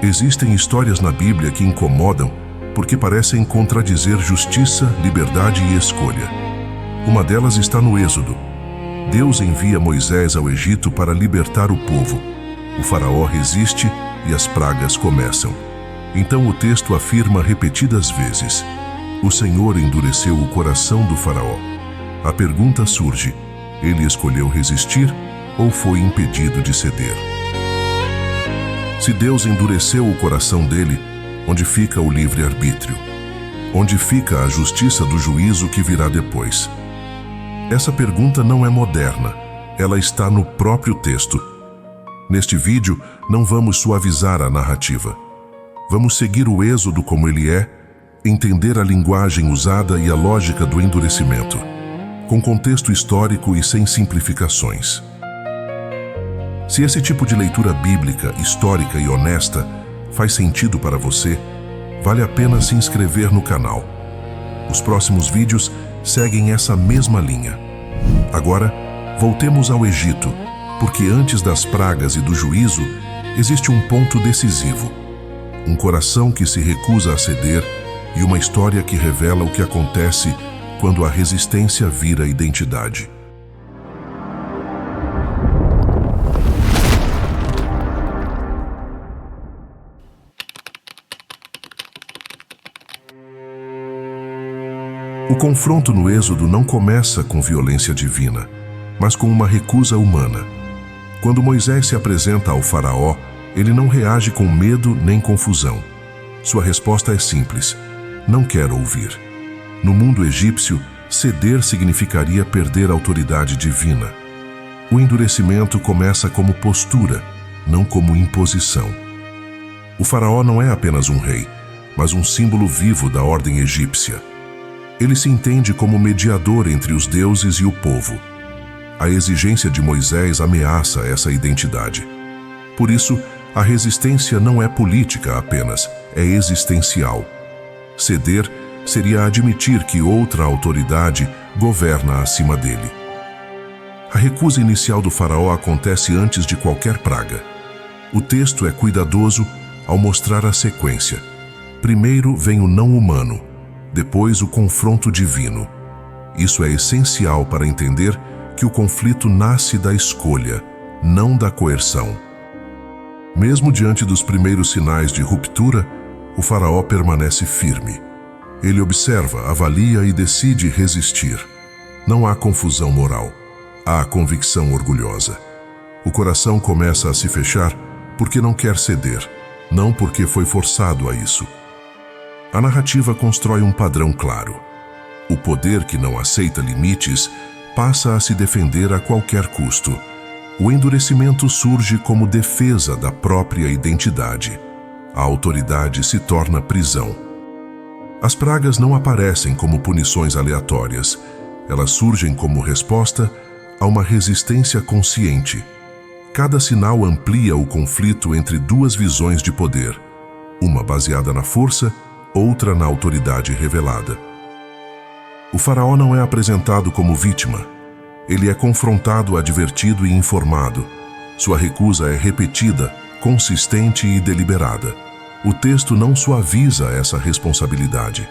Existem histórias na Bíblia que incomodam porque parecem contradizer justiça, liberdade e escolha. Uma delas está no Êxodo. Deus envia Moisés ao Egito para libertar o povo. O faraó resiste e as pragas começam. Então o texto afirma repetidas vezes: o Senhor endureceu o coração do faraó. A pergunta surge: ele escolheu resistir ou foi impedido de ceder? Se Deus endureceu o coração dele, onde fica o livre-arbítrio? Onde fica a justiça do juízo que virá depois? Essa pergunta não é moderna, ela está no próprio texto. Neste vídeo, não vamos suavizar a narrativa. Vamos seguir o Êxodo como ele é, entender a linguagem usada e a lógica do endurecimento, com contexto histórico e sem simplificações. Se esse tipo de leitura bíblica, histórica e honesta faz sentido para você, vale a pena se inscrever no canal. Os próximos vídeos seguem essa mesma linha. Agora, voltemos ao Egito, porque antes das pragas e do juízo, existe um ponto decisivo. Um coração que se recusa a ceder e uma história que revela o que acontece quando a resistência vira identidade. O confronto no Êxodo não começa com violência divina, mas com uma recusa humana. Quando Moisés se apresenta ao faraó, ele não reage com medo nem confusão. Sua resposta é simples: não quero ouvir. No mundo egípcio, ceder significaria perder a autoridade divina. O endurecimento começa como postura, não como imposição. O faraó não é apenas um rei, mas um símbolo vivo da ordem egípcia. Ele se entende como mediador entre os deuses e o povo. A exigência de Moisés ameaça essa identidade. Por isso, a resistência não é política apenas, é existencial. Ceder seria admitir que outra autoridade governa acima dele. A recusa inicial do faraó acontece antes de qualquer praga. O texto é cuidadoso ao mostrar a sequência. Primeiro vem o não humano, depois o confronto divino. Isso é essencial para entender que o conflito nasce da escolha, não da coerção. Mesmo diante dos primeiros sinais de ruptura, o faraó permanece firme. Ele observa, avalia e decide resistir. Não há confusão moral, há convicção orgulhosa. O coração começa a se fechar porque não quer ceder, não porque foi forçado a isso. A narrativa constrói um padrão claro. O poder que não aceita limites passa a se defender a qualquer custo. O endurecimento surge como defesa da própria identidade. A autoridade se torna prisão. As pragas não aparecem como punições aleatórias. Elas surgem como resposta a uma resistência consciente. Cada sinal amplia o conflito entre duas visões de poder, uma baseada na força, outra na autoridade revelada. O faraó não é apresentado como vítima. Ele é confrontado, advertido e informado. Sua recusa é repetida, consistente e deliberada. O texto não suaviza essa responsabilidade.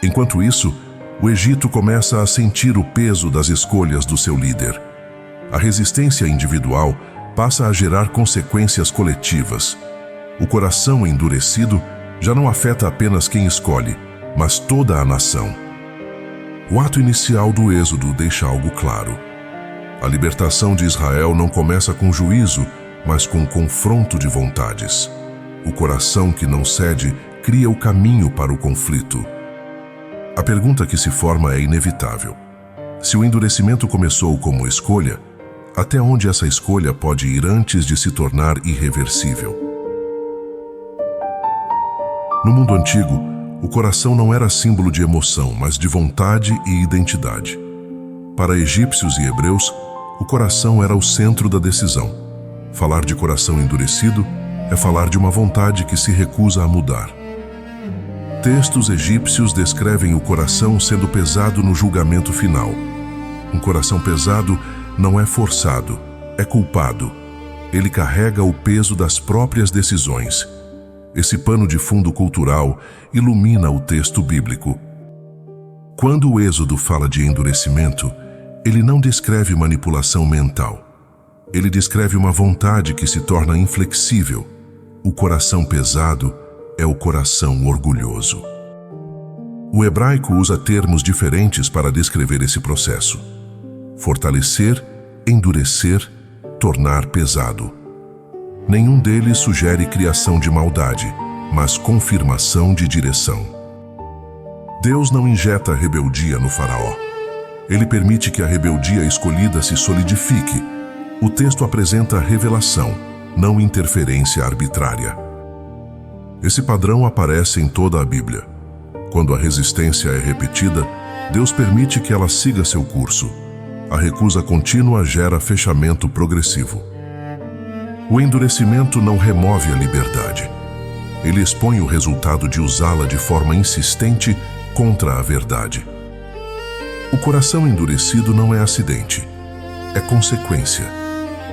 Enquanto isso, o Egito começa a sentir o peso das escolhas do seu líder. A resistência individual passa a gerar consequências coletivas. O coração endurecido já não afeta apenas quem escolhe, mas toda a nação. O ato inicial do Êxodo deixa algo claro. A libertação de Israel não começa com juízo, mas com confronto de vontades. O coração que não cede cria o caminho para o conflito. A pergunta que se forma é inevitável. Se o endurecimento começou como escolha, até onde essa escolha pode ir antes de se tornar irreversível? No mundo antigo, o coração não era símbolo de emoção, mas de vontade e identidade. Para egípcios e hebreus, o coração era o centro da decisão. Falar de coração endurecido é falar de uma vontade que se recusa a mudar. Textos egípcios descrevem o coração sendo pesado no julgamento final. Um coração pesado não é forçado, é culpado. Ele carrega o peso das próprias decisões. Esse pano de fundo cultural ilumina o texto bíblico. Quando o Êxodo fala de endurecimento, ele não descreve manipulação mental. Ele descreve uma vontade que se torna inflexível. O coração pesado é o coração orgulhoso. O hebraico usa termos diferentes para descrever esse processo: fortalecer, endurecer, tornar pesado. Nenhum deles sugere criação de maldade, mas confirmação de direção. Deus não injeta rebeldia no faraó. Ele permite que a rebeldia escolhida se solidifique. O texto apresenta revelação, não interferência arbitrária. Esse padrão aparece em toda a Bíblia. Quando a resistência é repetida, Deus permite que ela siga seu curso. A recusa contínua gera fechamento progressivo. O endurecimento não remove a liberdade. Ele expõe o resultado de usá-la de forma insistente contra a verdade. O coração endurecido não é acidente, é consequência.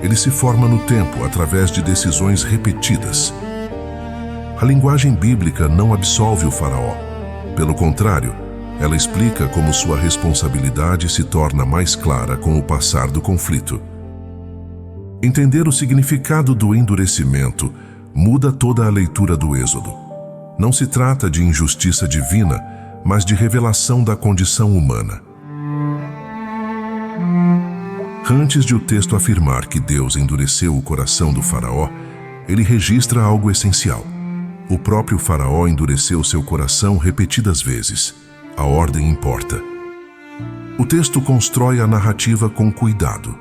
Ele se forma no tempo através de decisões repetidas. A linguagem bíblica não absolve o faraó. Pelo contrário, ela explica como sua responsabilidade se torna mais clara com o passar do conflito. Entender o significado do endurecimento muda toda a leitura do Êxodo. Não se trata de injustiça divina, mas de revelação da condição humana. Antes de o texto afirmar que Deus endureceu o coração do faraó, ele registra algo essencial. O próprio faraó endureceu seu coração repetidas vezes. A ordem importa. O texto constrói a narrativa com cuidado.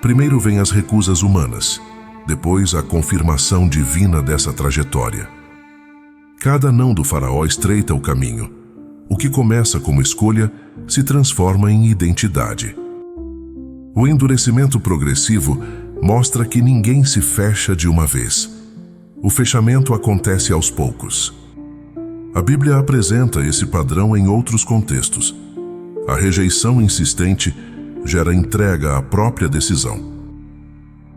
Primeiro vêm as recusas humanas, depois a confirmação divina dessa trajetória. Cada não do faraó estreita o caminho. O que começa como escolha se transforma em identidade. O endurecimento progressivo mostra que ninguém se fecha de uma vez. O fechamento acontece aos poucos. A Bíblia apresenta esse padrão em outros contextos. A rejeição insistente gera entrega à própria decisão.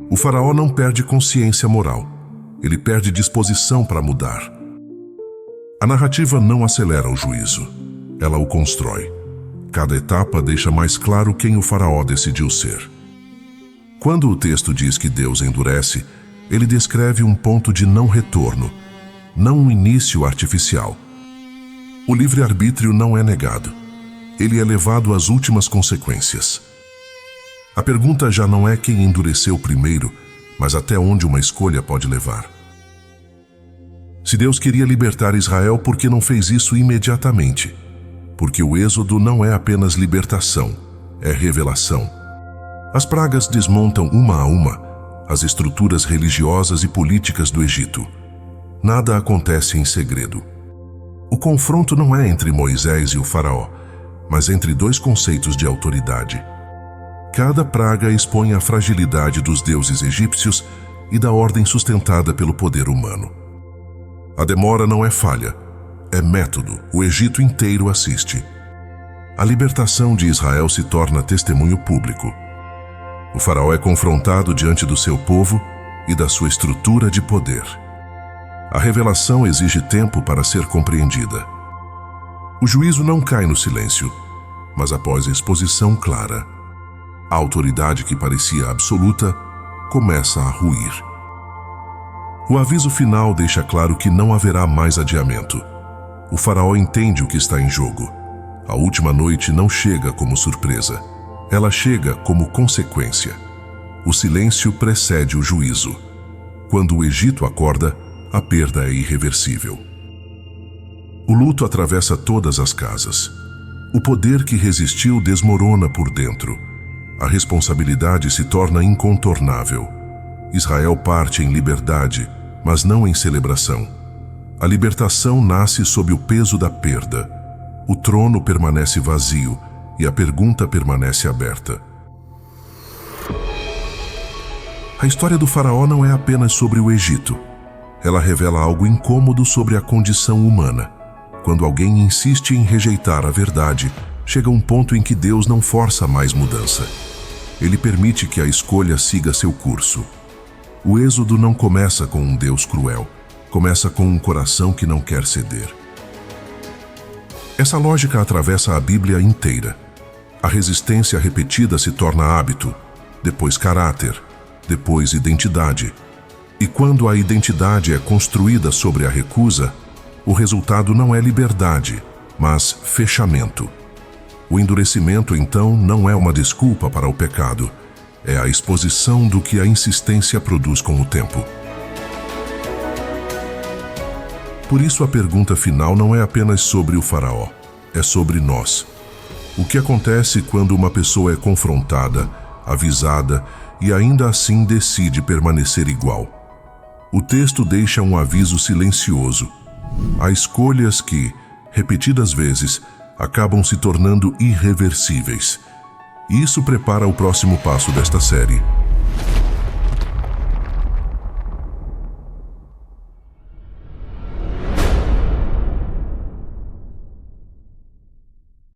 O faraó não perde consciência moral, ele perde disposição para mudar. A narrativa não acelera o juízo, ela o constrói. Cada etapa deixa mais claro quem o faraó decidiu ser. Quando o texto diz que Deus endurece, ele descreve um ponto de não retorno, não um início artificial. O livre-arbítrio não é negado. Ele é levado às últimas consequências. A pergunta já não é quem endureceu primeiro, mas até onde uma escolha pode levar. Se Deus queria libertar Israel, por que não fez isso imediatamente? Porque o Êxodo não é apenas libertação, é revelação. As pragas desmontam uma a uma as estruturas religiosas e políticas do Egito. Nada acontece em segredo. O confronto não é entre Moisés e o faraó, mas entre dois conceitos de autoridade. Cada praga expõe a fragilidade dos deuses egípcios e da ordem sustentada pelo poder humano. A demora não é falha, é método. O Egito inteiro assiste. A libertação de Israel se torna testemunho público. O faraó é confrontado diante do seu povo e da sua estrutura de poder. A revelação exige tempo para ser compreendida. O juízo não cai no silêncio, mas após exposição clara. A autoridade que parecia absoluta começa a ruir. O aviso final deixa claro que não haverá mais adiamento. O faraó entende o que está em jogo. A última noite não chega como surpresa. Ela chega como consequência. O silêncio precede o juízo. Quando o Egito acorda, a perda é irreversível. O luto atravessa todas as casas. O poder que resistiu desmorona por dentro. A responsabilidade se torna incontornável. Israel parte em liberdade, mas não em celebração. A libertação nasce sob o peso da perda. O trono permanece vazio e a pergunta permanece aberta. A história do faraó não é apenas sobre o Egito. Ela revela algo incômodo sobre a condição humana. Quando alguém insiste em rejeitar a verdade, chega um ponto em que Deus não força mais mudança. Ele permite que a escolha siga seu curso. O Êxodo não começa com um Deus cruel. começa com um coração que não quer ceder. Essa lógica atravessa a Bíblia inteira. A resistência repetida se torna hábito, depois caráter, depois identidade. E quando a identidade é construída sobre a recusa, o resultado não é liberdade, mas fechamento. O endurecimento, então, não é uma desculpa para o pecado, é a exposição do que a insistência produz com o tempo. Por isso, a pergunta final não é apenas sobre o faraó, é sobre nós. O que acontece quando uma pessoa é confrontada, avisada e ainda assim decide permanecer igual? O texto deixa um aviso silencioso. Há escolhas que, repetidas vezes, acabam se tornando irreversíveis. Isso prepara o próximo passo desta série.